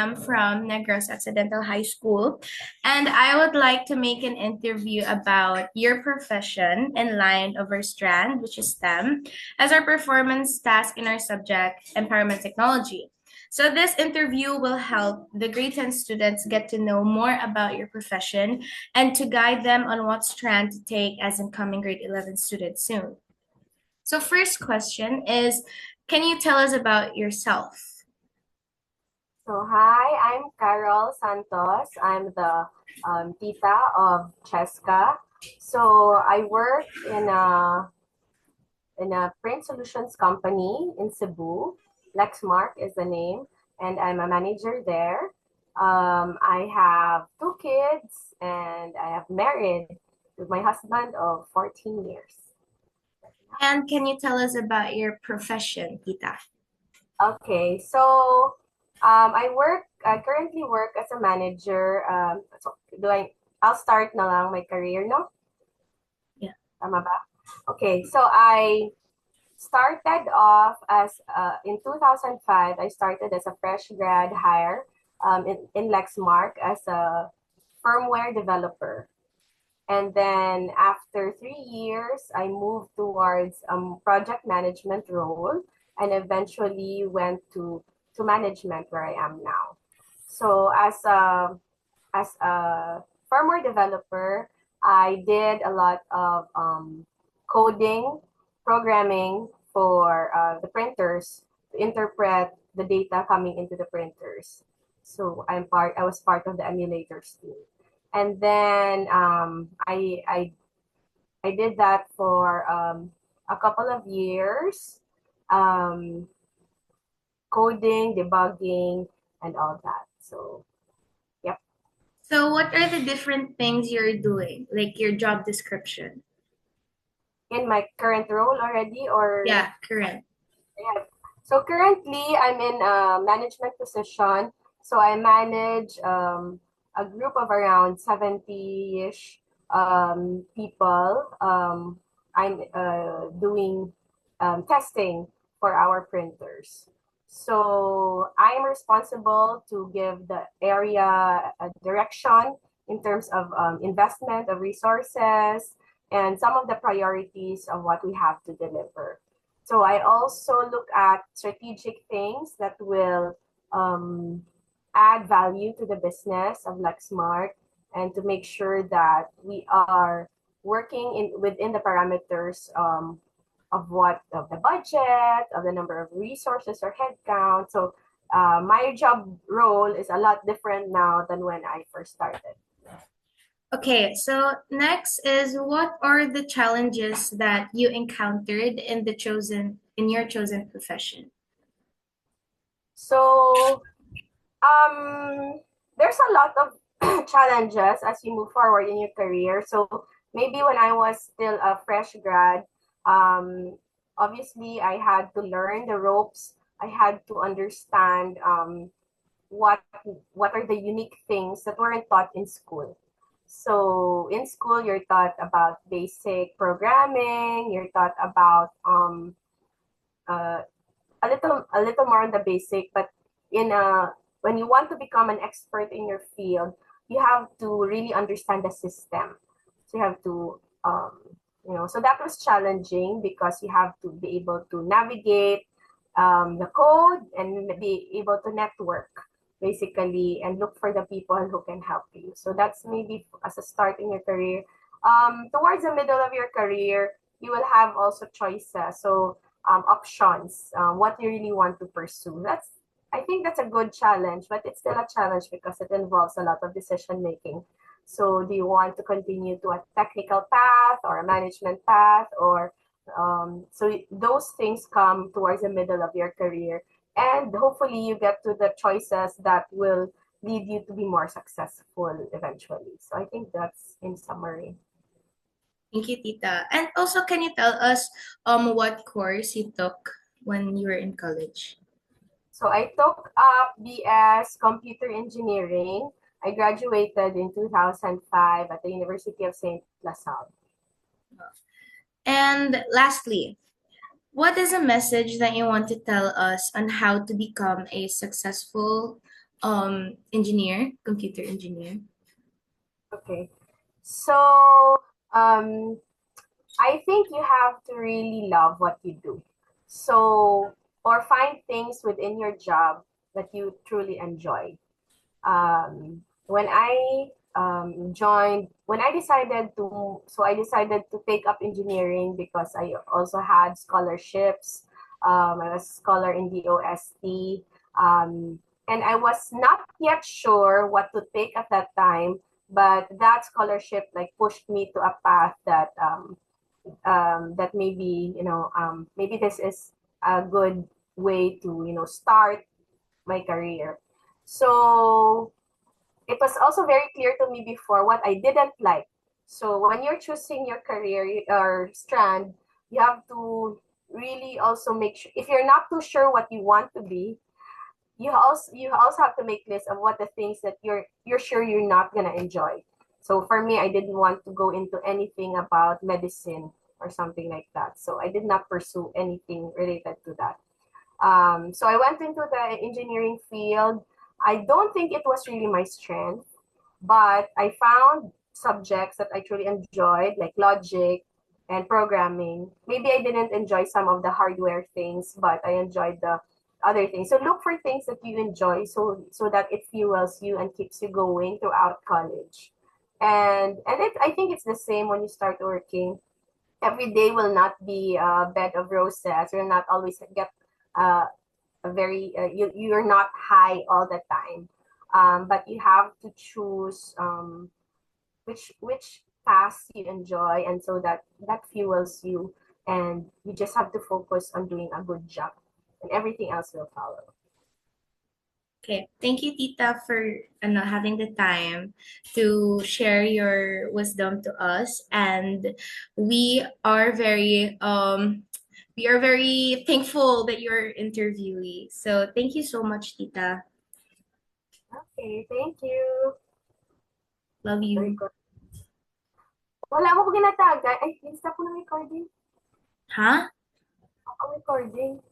am from Negros Occidental High School, and I would like to make an interview about your profession in line of our strand, which is STEM, as our performance task in our subject, Empowerment Technology. So this interview will help the grade 10 students get to know more about your profession and to guide them on what strand to take as incoming grade 11 students soon. So first question is, can you tell us about yourself? So hi, I'm Carol Santos. I'm the tita of Cheska. So I work in a print solutions company in Cebu. Lexmark is the name, and I'm a manager there. I have two kids, and I have married with my husband of 14 years. And can you tell us about your profession, Tita? Okay, so I currently work as a manager. So I'll start na lang my career, no? Yeah. Tama ba? Okay, so I started off as, in 2005, I started as a fresh grad hire in Lexmark as a firmware developer. And then after 3 years, I moved towards project management role and eventually went to management where I am now. So as a firmware developer, I did a lot of coding, programming for the printers to interpret the data coming into the printers. So I was part of the emulators team. And then I did that for a couple of years, um, coding, debugging, and all that. So, yep. So what are the different things you're doing, like your job description? In my current role already, or Yeah, correct. yeah. So currently, I'm in a management position. So I manage a group of around 70-ish people. I'm doing testing for our printers. So I'm responsible to give the area a direction in terms of investment of resources and some of the priorities of what we have to deliver. So I also look at strategic things that will add value to the business of Lexmark and to make sure that we are working within the parameters of the budget, of the number of resources or headcount. So my job role is a lot different now than when I first started. Okay, so next is what are the challenges that you encountered in your chosen profession? So there's a lot of challenges as you move forward in your career. So maybe when I was still a fresh grad, um, obviously I had to learn the ropes. I had to understand what what are the unique things that weren't taught in school. So in school, you're taught about basic programming. You're taught about uh, a little more on the basic, but in a when you want to become an expert in your field, you have to really understand the system. So you have to so that was challenging because you have to be able to navigate the code and be able to network basically and look for the people who can help you. So that's maybe as a start in your career. Towards the middle of your career, you will have also choices. So options, what you really want to pursue. I think that's a good challenge, but it's still a challenge because it involves a lot of decision making. So do you want to continue to a technical path or a management path, or so those things come towards the middle of your career, and hopefully you get to the choices that will lead you to be more successful eventually. So I think that's in summary. Thank you, Tita. And also, can you tell us what course you took when you were in college? So I took up BS Computer Engineering. I graduated in 2005 at the University of St. LaSalle. And lastly, what is a message that you want to tell us on how to become a successful engineer, computer engineer. Okay. So, um, I think you have to really love what you do. So, or find things within your job that you truly enjoy. When I when I decided to, so I decided to take up engineering because I also had scholarships. I was scholar in the OST, and I was not yet sure what to take at that time. But that scholarship like pushed me to a path that that maybe maybe this is a good way to start my career. So it was also very clear to me before what I didn't like. So when you're choosing your career or strand, you have to really also make sure if you're not too sure what you want to be, you also have to make lists of what the things that you're sure you're not gonna enjoy. So for me, I didn't want to go into anything about medicine or something like that. So I did not pursue anything related to that. So I went into the engineering field. I don't think it was really my strength, but I found subjects that I truly enjoyed, like logic and programming. Maybe I didn't enjoy some of the hardware things, but I enjoyed the other things. So look for things that you enjoy, so that it fuels you and keeps you going throughout college. I think it's the same when you start working. Every day will not be a bed of roses. You'll not always get uh, a very you're not high all the time, but you have to choose which tasks you enjoy, and so that that fuels you, and you just have to focus on doing a good job, and everything else will follow. Okay, thank you, Tita, for having the time to share your wisdom to us, and we are very we are very thankful that you're interviewee. So thank you so much, Tita. Okay, thank you. Love you. Record. Wala mo ko ginatagay. Ay, stop ko na recording. Huh? Ako recording.